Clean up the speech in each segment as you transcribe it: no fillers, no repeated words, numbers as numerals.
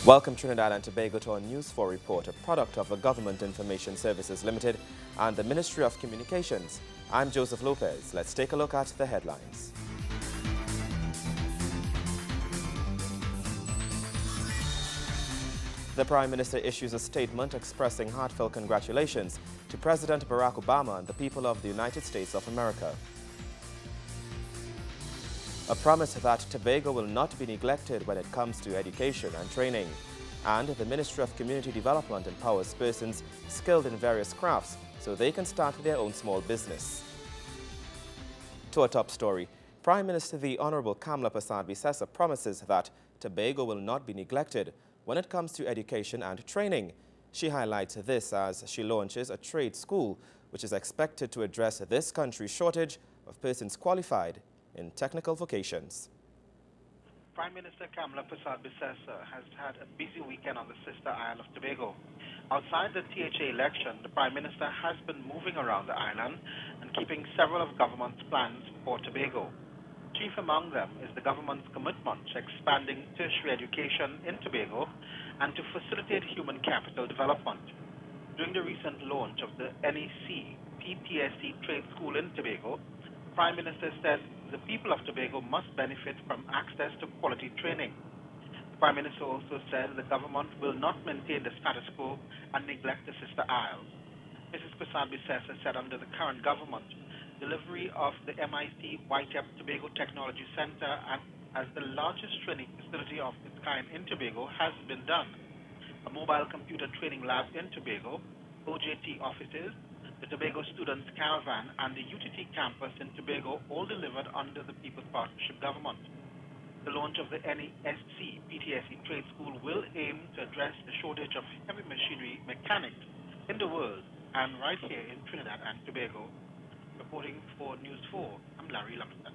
Welcome Trinidad and Tobago to our News 4 report, a product of the Government Information Services Limited and the Ministry of Communications. I'm Joseph Lopez. Let's take a look at the headlines. The Prime Minister issues a statement expressing heartfelt congratulations to President Barack Obama and the people of the United States of America. A promise that Tobago will not be neglected when it comes to education and training. And the Ministry of Community Development empowers persons skilled in various crafts so they can start their own small business. To our top story, Prime Minister the Honorable Kamla Persad-Bissessor promises that Tobago will not be neglected when it comes to education and training. She highlights this as she launches a trade school, which is expected to address this country's shortage of persons qualified in technical vocations. Prime Minister Kamla Persad-Bissessor has had a busy weekend on the sister Isle of Tobago. Outside the THA election, the Prime Minister has been moving around the island and keeping several of government's plans for Tobago. Chief among them is the government's commitment to expanding tertiary education in Tobago and to facilitate human capital development. During the recent launch of the NEC PTSC Trade School in Tobago, the Prime Minister said the people of Tobago must benefit from access to quality training. The Prime Minister also said the government will not maintain the status quo and neglect the sister isle. Mrs. Persad-Bissessor said under the current government, delivery of the MIT Whitep Tobago Technology Center as the largest training facility of its kind in Tobago has been done. A mobile computer training lab in Tobago, OJT offices, the Tobago Students Caravan and the UTT campus in Tobago all delivered under the People's Partnership Government. The launch of the NESC PTSC Trade School will aim to address the shortage of heavy machinery mechanics in the world and right here in Trinidad and Tobago. Reporting for News 4, I'm Larry Lumsden.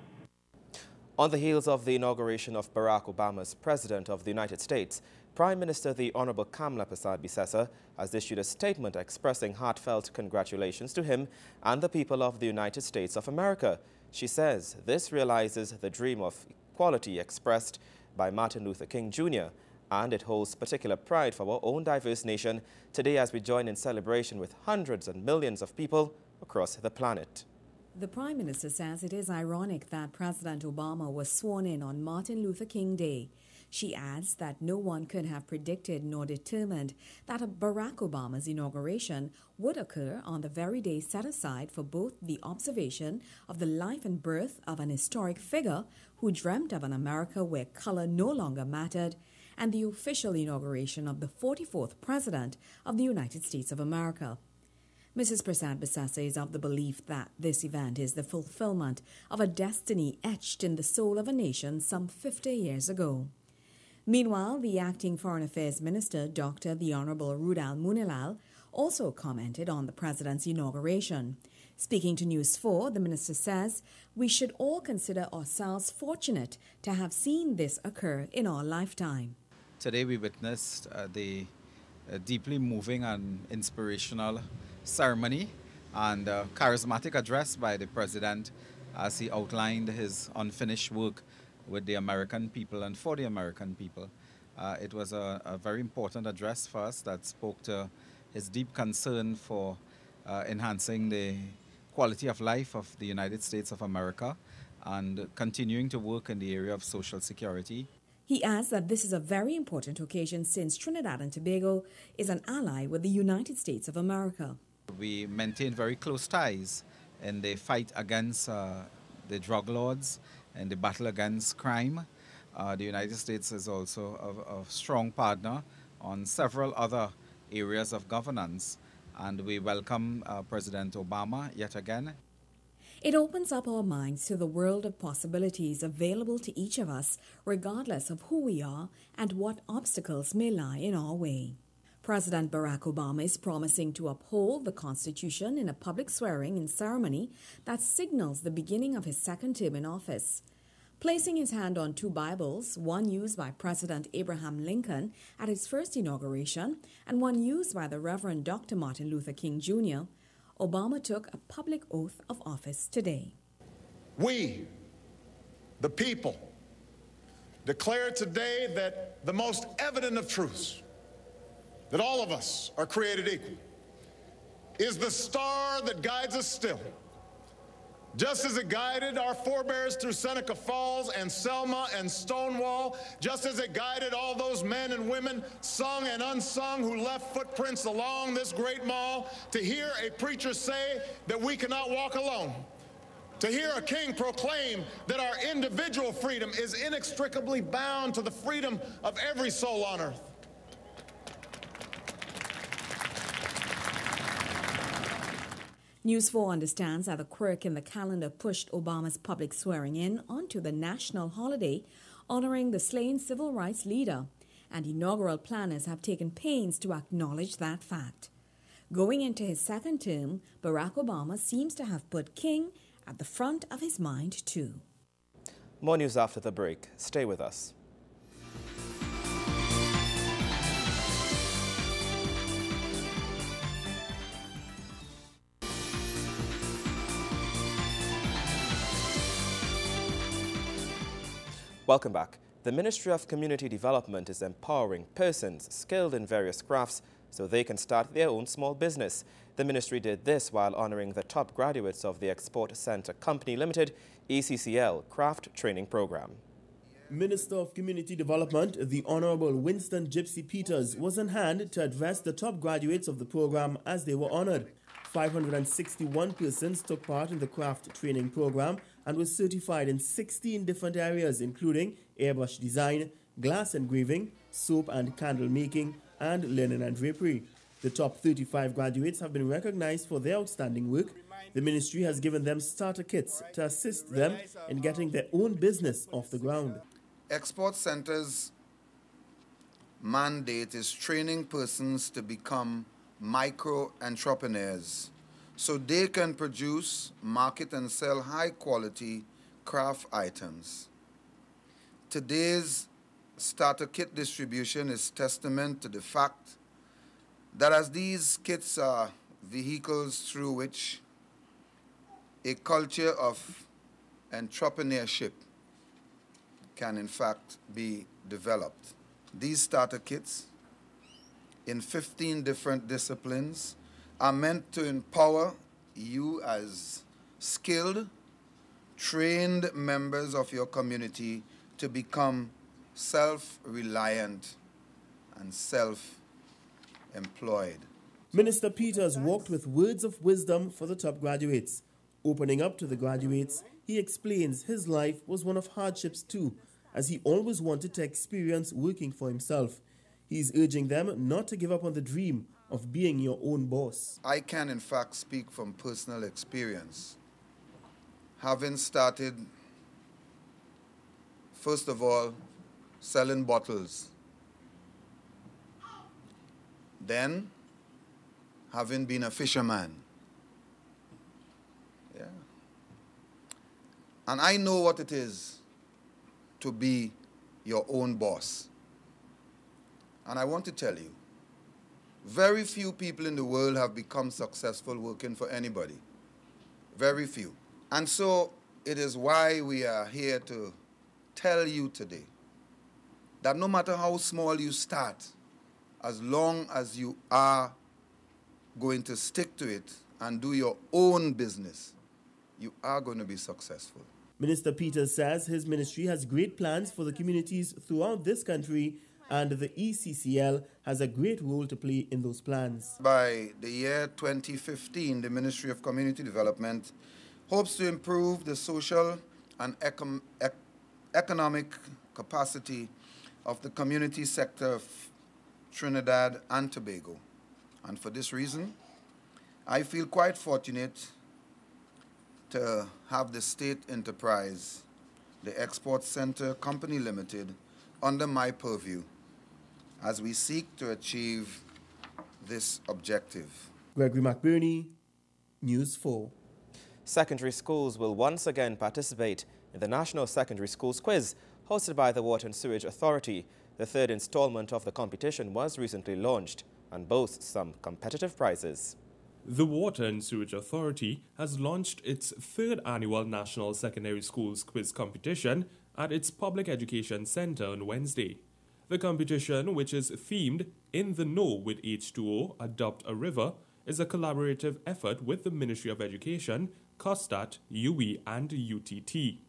On the heels of the inauguration of Barack Obama as President of the United States, Prime Minister the Honorable Kamla Persad-Bissessor has issued a statement expressing heartfelt congratulations to him and the people of the United States of America. She says this realizes the dream of equality expressed by Martin Luther King Jr., and it holds particular pride for our own diverse nation today as we join in celebration with hundreds and millions of people across the planet. The Prime Minister says it is ironic that President Obama was sworn in on Martin Luther King Day. She adds that no one could have predicted nor determined that Barack Obama's inauguration would occur on the very day set aside for both the observation of the life and birth of an historic figure who dreamt of an America where color no longer mattered, and the official inauguration of the 44th President of the United States of America. Mrs. Persad-Bissessor is of the belief that this event is the fulfillment of a destiny etched in the soul of a nation some 50 years ago. Meanwhile, the acting Foreign Affairs Minister, Dr. the Honorable Rudal Munilal, also commented on the President's inauguration. Speaking to News 4, the Minister says, "We should all consider ourselves fortunate to have seen this occur in our lifetime." Today we witnessed the deeply moving and inspirational ceremony and charismatic address by the President as he outlined his unfinished work with the American people and for the American people. It was a very important address for us that spoke to his deep concern for enhancing the quality of life of the United States of America and continuing to work in the area of social security. He adds that this is a very important occasion since Trinidad and Tobago is an ally with the United States of America. We maintain very close ties in the fight against the drug lords and the battle against crime. The United States is also a strong partner on several other areas of governance, and we welcome President Obama yet again. It opens up our minds to the world of possibilities available to each of us, regardless of who we are and what obstacles may lie in our way. President Barack Obama is promising to uphold the Constitution in a public swearing-in ceremony that signals the beginning of his second term in office. Placing his hand on two Bibles, one used by President Abraham Lincoln at his first inauguration and one used by the Reverend Dr. Martin Luther King Jr., Obama took a public oath of office today. We, the people, declare today that the most evident of truths, that all of us are created equal, is the star that guides us still. Just as it guided our forebears through Seneca Falls and Selma and Stonewall, just as it guided all those men and women, sung and unsung, who left footprints along this great mall, to hear a preacher say that we cannot walk alone, to hear a king proclaim that our individual freedom is inextricably bound to the freedom of every soul on earth. News 4 understands that a quirk in the calendar pushed Obama's public swearing-in onto the national holiday, honoring the slain civil rights leader, and inaugural planners have taken pains to acknowledge that fact. Going into his second term, Barack Obama seems to have put King at the front of his mind too. More news after the break. Stay with us. Welcome back. The Ministry of Community Development is empowering persons skilled in various crafts so they can start their own small business. The ministry did this while honoring the top graduates of the Export Center Company Limited ECCL Craft Training Program. Minister of Community Development, the Honorable Winston Gypsy Peters, was on hand to address the top graduates of the program as they were honored. 561 persons took part in the craft training program and was certified in 16 different areas, including airbrush design, glass engraving, soap and candle making, and linen and drapery. The top 35 graduates have been recognized for their outstanding work. The ministry has given them starter kits to assist them in getting their own business off the ground. Export Center's mandate is training persons to become micro-entrepreneurs so they can produce, market and sell high-quality craft items. Today's starter kit distribution is testament to the fact that as these kits are vehicles through which a culture of entrepreneurship can in fact be developed. These starter kits in 15 different disciplines are meant to empower you as skilled, trained members of your community to become self-reliant and self-employed. Minister Peters walked with words of wisdom for the top graduates. Opening up to the graduates, he explains his life was one of hardships too, as he always wanted to experience working for himself. He's urging them not to give up on the dream of being your own boss. I can in fact speak from personal experience. Having started, first of all, selling bottles. Then, having been a fisherman. Yeah. And I know what it is to be your own boss. And I want to tell you, very few people in the world have become successful working for anybody. Very few. And so it is why we are here to tell you today that no matter how small you start, as long as you are going to stick to it and do your own business, you are going to be successful. Minister Peters says his ministry has great plans for the communities throughout this country, and the ECCL has a great role to play in those plans. By the year 2015, the Ministry of Community Development hopes to improve the social and economic capacity of the community sector of Trinidad and Tobago. And for this reason, I feel quite fortunate to have the state enterprise, the Export Center Company Limited, under my purview as we seek to achieve this objective. Gregory McBurney, News 4. Secondary schools will once again participate in the National Secondary Schools Quiz hosted by the Water and Sewage Authority. The third installment of the competition was recently launched and boasts some competitive prizes. The Water and Sewage Authority has launched its third annual National Secondary Schools Quiz competition at its Public Education Center on Wednesday. The competition, which is themed In the Know with H2O, Adopt a River, is a collaborative effort with the Ministry of Education, COSTAT, UE, and UTT.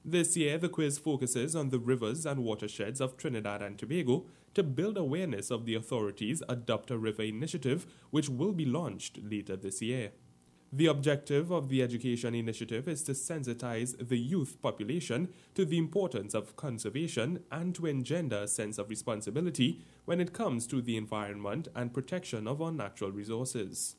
This year, the quiz focuses on the rivers and watersheds of Trinidad and Tobago to build awareness of the authorities' Adopt a River initiative, which will be launched later this year. The objective of the education initiative is to sensitize the youth population to the importance of conservation and to engender a sense of responsibility when it comes to the environment and protection of our natural resources.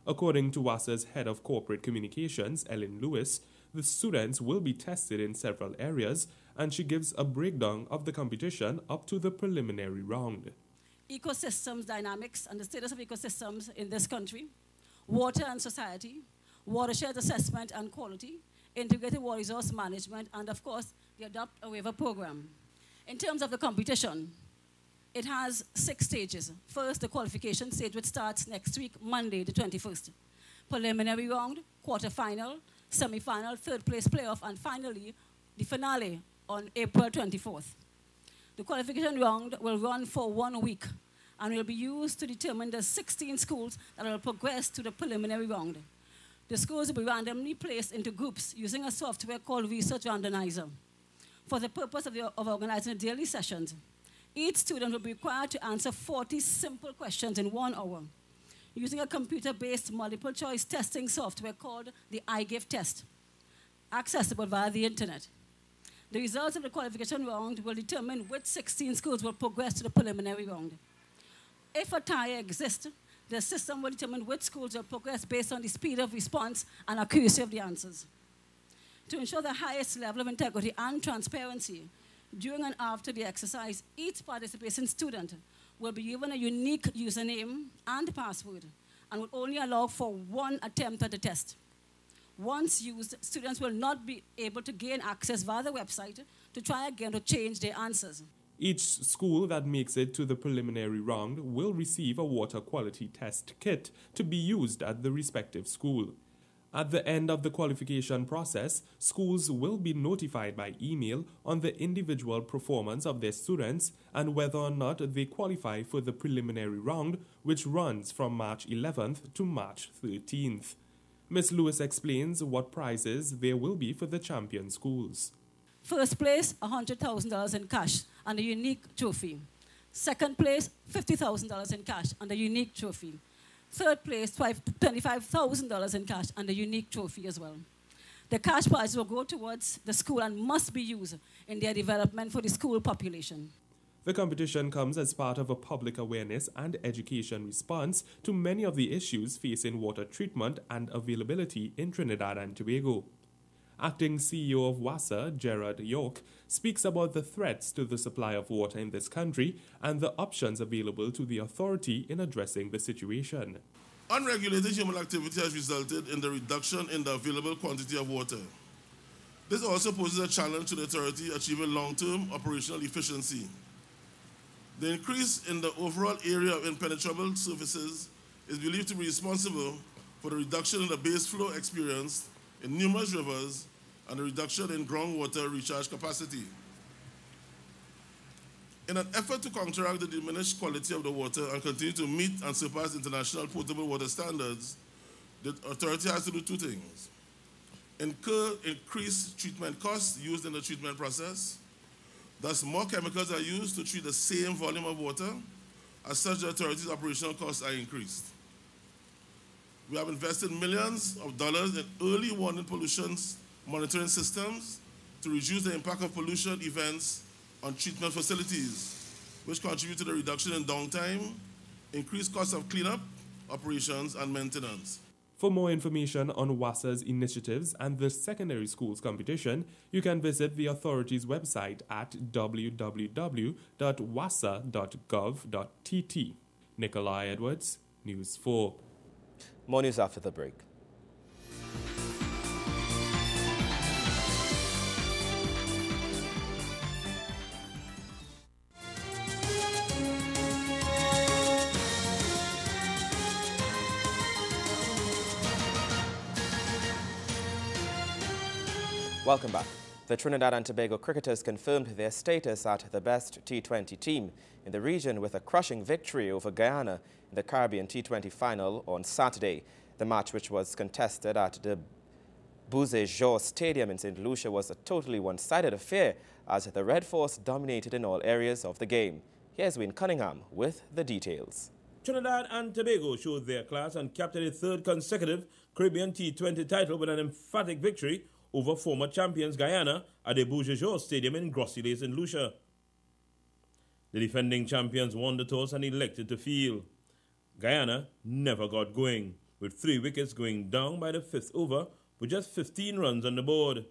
According to WASA's head of corporate communications, Ellen Lewis, the students will be tested in several areas, and she gives a breakdown of the competition up to the preliminary round. Ecosystems dynamics and the status of ecosystems in this country, water and society, watershed assessment and quality, integrated water resource management, and of course, the Adopt a River program. In terms of the competition, it has 6 stages. First, the qualification stage, which starts next week, Monday, the 21st. Preliminary round, quarterfinal, semi-final, third place playoff, and finally, the finale on April 24th. The qualification round will run for 1 week and will be used to determine the 16 schools that will progress to the preliminary round. The schools will be randomly placed into groups using a software called Research Randomizer for the purpose of organizing daily sessions. Each student will be required to answer 40 simple questions in 1 hour using a computer-based multiple-choice testing software called the iGive test, accessible via the internet. The results of the qualification round will determine which 16 schools will progress to the preliminary round. If a tie exists, the system will determine which schools will progress based on the speed of response and accuracy of the answers. To ensure the highest level of integrity and transparency, during and after the exercise, each participating student will be given a unique username and password and will only allow for 1 attempt at the test. Once used, students will not be able to gain access via the website to try again to change their answers. Each school that makes it to the preliminary round will receive a water quality test kit to be used at the respective school. At the end of the qualification process, schools will be notified by email on the individual performance of their students and whether or not they qualify for the preliminary round, which runs from March 11th to March 13th. Ms. Lewis explains what prizes there will be for the champion schools. First place, $100,000 in cash and a unique trophy. Second place, $50,000 in cash and a unique trophy. Third place, $25,000 in cash and a unique trophy as well. The cash prize will go towards the school and must be used in their development for the school population. The competition comes as part of a public awareness and education response to many of the issues facing water treatment and availability in Trinidad and Tobago. Acting CEO of WASA, Gerard York, speaks about the threats to the supply of water in this country and the options available to the authority in addressing the situation. Unregulated human activity has resulted in the reduction in the available quantity of water. This also poses a challenge to the authority achieving long-term operational efficiency. The increase in the overall area of impenetrable surfaces is believed to be responsible for the reduction in the base flow experienced in numerous rivers and a reduction in groundwater recharge capacity. In an effort to counteract the diminished quality of the water and continue to meet and surpass international potable water standards, the authority has to do 2 things. Incur increased treatment costs used in the treatment process. Thus, more chemicals are used to treat the same volume of water. As such, the authority's operational costs are increased. We have invested millions of dollars in early warning pollution monitoring systems to reduce the impact of pollution events on treatment facilities, which contribute to the reduction in downtime, increased costs of cleanup, operations, and maintenance. For more information on WASA's initiatives and the secondary schools competition, you can visit the authority's website at www.wasa.gov.tt. Nikolai Edwards, News 4. More news after the break. Welcome back. The Trinidad and Tobago cricketers confirmed their status at the best T20 team in the region with a crushing victory over Guyana in the Caribbean T20 final on Saturday. The match, which was contested at the Bouzy-Georges Stadium in St. Lucia, was a totally one-sided affair as the Red Force dominated in all areas of the game. Here's Wayne Cunningham with the details. Trinidad and Tobago showed their class and captured a third consecutive Caribbean T20 title with an emphatic victory over former champions Guyana at the Bouzy-Georges Stadium in Gros-Islet, St. Lucia. The defending champions won the toss and elected to field. Guyana never got going, with 3 wickets going down by the 5th over with just 15 runs on the board,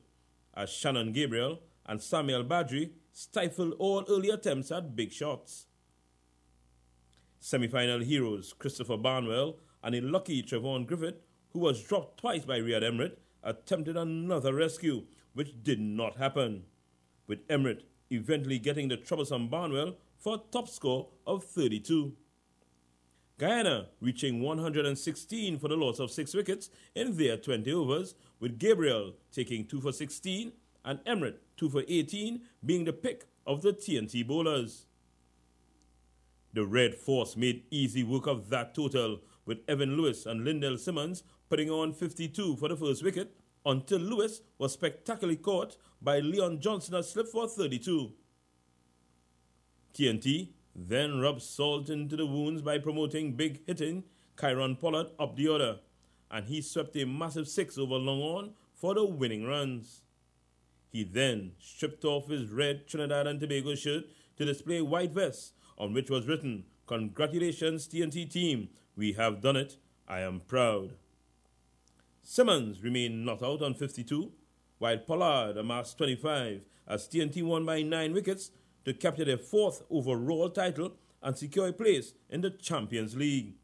as Shannon Gabriel and Samuel Badri stifled all early attempts at big shots. Semi-final heroes Christopher Barnwell and a lucky Trevon Griffith, who was dropped twice by Riyad Emrit, attempted another rescue, which did not happen, with Emrit eventually getting the troublesome Barnwell for a top score of 32. Guyana reaching 116 for the loss of 6 wickets in their 20 overs, with Gabriel taking 2 for 16 and Emrit 2 for 18 being the pick of the TNT bowlers. The Red Force made easy work of that total, with Evan Lewis and Lindell Simmons putting on 52 for the first wicket, until Lewis was spectacularly caught by Leon Johnson at slip for 32. TNT then rubbed salt into the wounds by promoting big hitting Kyron Pollard up the order, and he swept a massive 6 over long on for the winning runs. He then stripped off his red Trinidad and Tobago shirt to display white vest, on which was written, "Congratulations TNT team, we have done it, I am proud." Simmons remained not out on 52, while Pollard amassed 25 as TNT won by 9 wickets to capture their 4th overall title and secure a place in the Champions League.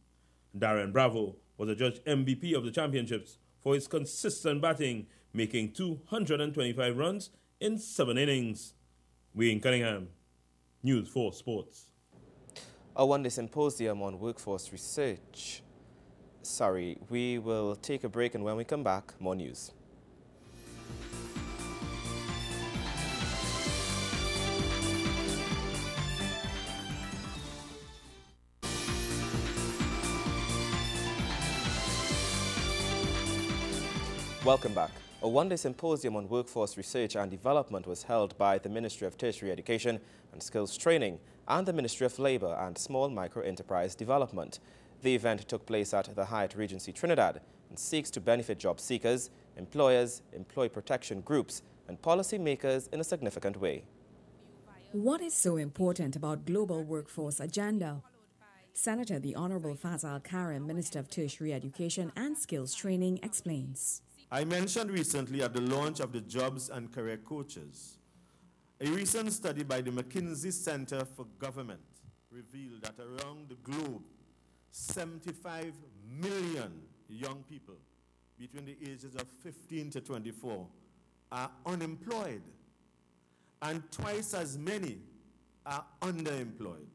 Darren Bravo was adjudged MVP of the championships for his consistent batting, making 225 runs in 7 innings. Wayne Cunningham, News 4 Sports. A one-day symposium on workforce research. We will take a break, and when we come back, more news. Welcome back. A one-day symposium on workforce research and development was held by the Ministry of Tertiary Education and Skills Training and the Ministry of Labour and Small Micro Enterprise Development. The event took place at the Hyatt Regency Trinidad and seeks to benefit job seekers, employers, employee protection groups, and policymakers in a significant way. What is so important about global workforce agenda? Senator the Honorable Fazal Karim, Minister of Tertiary Education and Skills Training, explains. I mentioned recently at the launch of the Jobs and Career Coaches, a recent study by the McKinsey Center for Government revealed that around the globe, 75 million young people between the ages of 15 to 24 are unemployed, and twice as many are underemployed.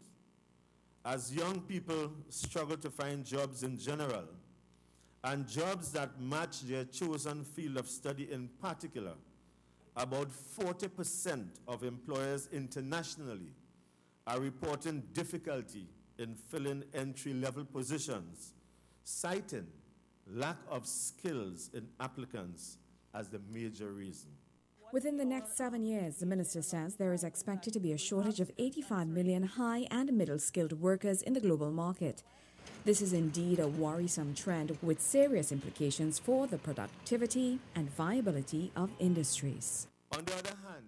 As young people struggle to find jobs in general, and jobs that match their chosen field of study in particular, about 40% of employers internationally are reporting difficulty in filling entry-level positions, citing lack of skills in applicants as the major reason. Within the next 7 years, the minister says there is expected to be a shortage of 85 million high and middle-skilled workers in the global market. This is indeed a worrisome trend with serious implications for the productivity and viability of industries. On the other hand,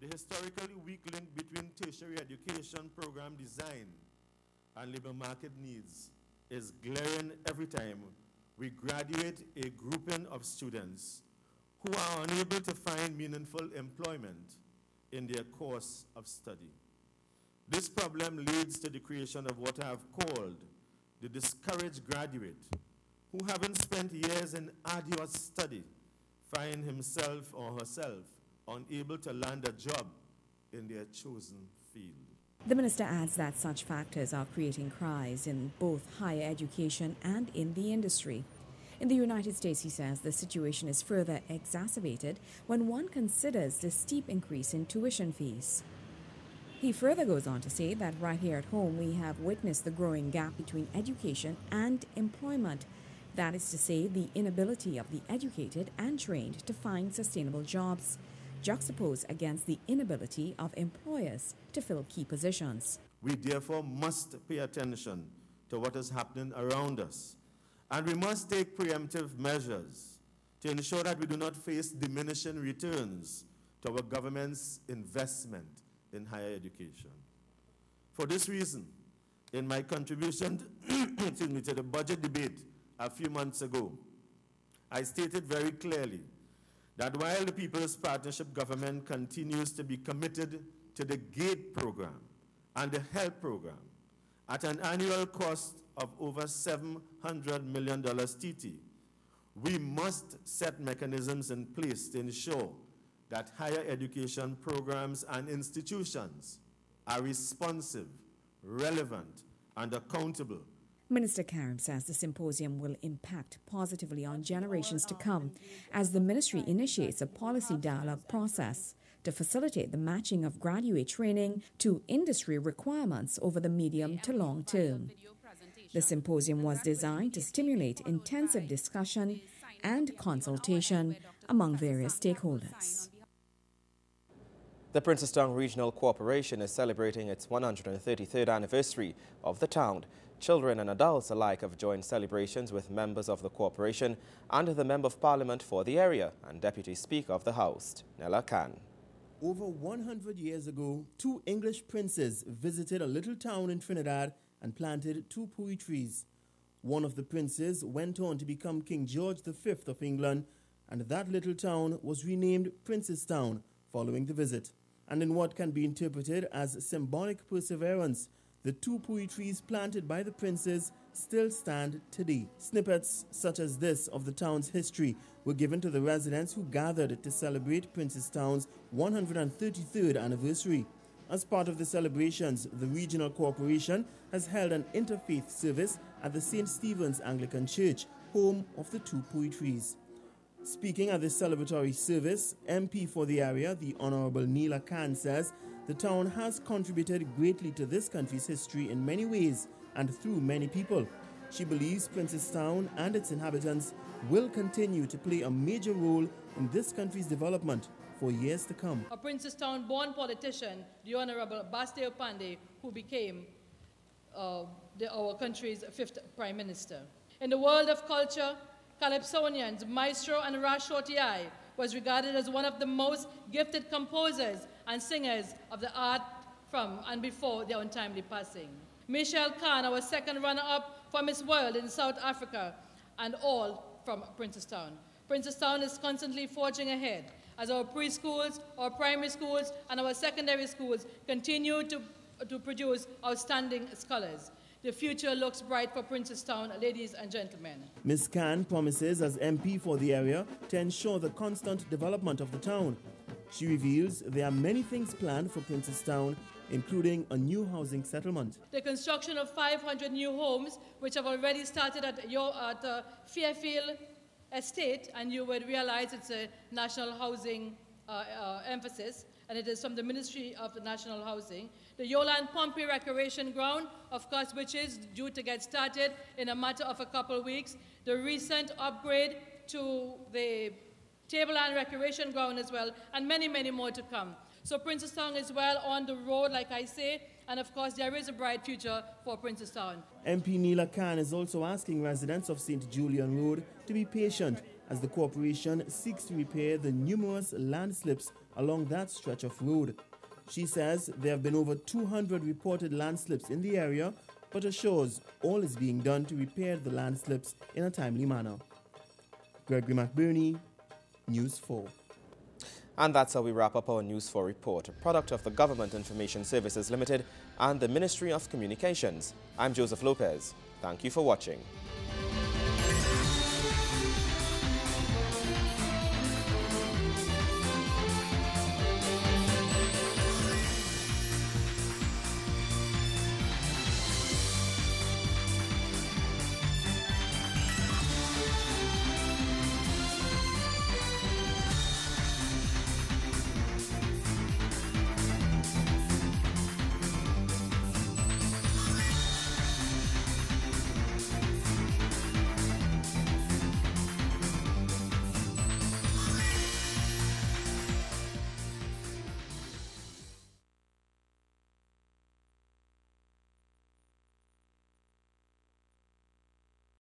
the historically weak link between tertiary education program design and labor market needs is glaring every time we graduate a grouping of students who are unable to find meaningful employment in their course of study. This problem leads to the creation of what I have called the discouraged graduate, who, having spent years in arduous study, find himself or herself unable to land a job in their chosen field. The minister adds that such factors are creating cries in both higher education and in the industry. In the United States, he says the situation is further exacerbated when one considers the steep increase in tuition fees. He further goes on to say that right here at home we have witnessed the growing gap between education and employment. That is to say, the inability of the educated and trained to find sustainable jobs, juxtaposed against the inability of employers to fill key positions. We therefore must pay attention to what is happening around us, and we must take preemptive measures to ensure that we do not face diminishing returns to our government's investment in higher education. For this reason, in my contribution to the budget debate a few months ago, I stated very clearly that while the People's Partnership Government continues to be committed to the GATE program and the HELP program at an annual cost of over $700 million TT, we must set mechanisms in place to ensure that higher education programs and institutions are responsive, relevant, and accountable. Minister Karim says the symposium will impact positively on generations to come as the ministry initiates a policy dialogue process to facilitate the matching of graduate training to industry requirements over the medium to long term. The symposium was designed to stimulate intensive discussion and consultation among various stakeholders. The Princestown Regional Corporation is celebrating its 133rd anniversary of the town. Children and adults alike have joined celebrations with members of the corporation and the Member of Parliament for the area and Deputy Speaker of the House, Nella Khan. Over 100 years ago, 2 English princes visited a little town in Trinidad and planted 2 pui trees. One of the princes went on to become King George V of England, and that little town was renamed Princestown following the visit. And in what can be interpreted as symbolic perseverance, the 2 pui trees planted by the princes still stand today. Snippets such as this of the town's history were given to the residents who gathered to celebrate Princestown's 133rd anniversary. As part of the celebrations, the regional corporation has held an interfaith service at the St. Stephen's Anglican Church, home of the 2 pui trees. Speaking at this celebratory service, MP for the area, the Honorable Nella Khan, says the town has contributed greatly to this country's history in many ways and through many people. She believes Princestown and its inhabitants will continue to play a major role in this country's development for years to come. A Princestown-born politician, the Honorable Bastille Pandey, who became our country's 5th Prime Minister. In the world of culture, Calypsonians, Maestro and Ras Chotiai was regarded as one of the most gifted composers and singers of the art from and before their untimely passing. Michelle Khan, our 2nd runner-up for Miss World in South Africa, and all from Princestown. Princestown is constantly forging ahead as our preschools, our primary schools, and our secondary schools continue to produce outstanding scholars. The future looks bright for Princestown, ladies and gentlemen. Ms. Khan promises as MP for the area to ensure the constant development of the town. She reveals there are many things planned for Princestown, including a new housing settlement. The construction of 500 new homes, which have already started at Fairfield Estate, and you would realize it's a national housing emphasis, and it is from the Ministry of the National Housing. The Yolan Pompey Recreation Ground, of course, which is due to get started in a matter of a couple of weeks. The recent upgrade to the Tableland Recreation Ground as well, and many, many more to come. So Princestown is well on the road, like I say, and of course there is a bright future for Princestown. MP Nella Khan is also asking residents of St. Julian Road to be patient as the corporation seeks to repair the numerous landslips along that stretch of road. She says there have been over 200 reported landslips in the area, but assures all is being done to repair the landslips in a timely manner. Gregory McBurney, News 4. And that's how we wrap up our News 4 report, a product of the Government Information Services Limited and the Ministry of Communications. I'm Joseph Lopez. Thank you for watching.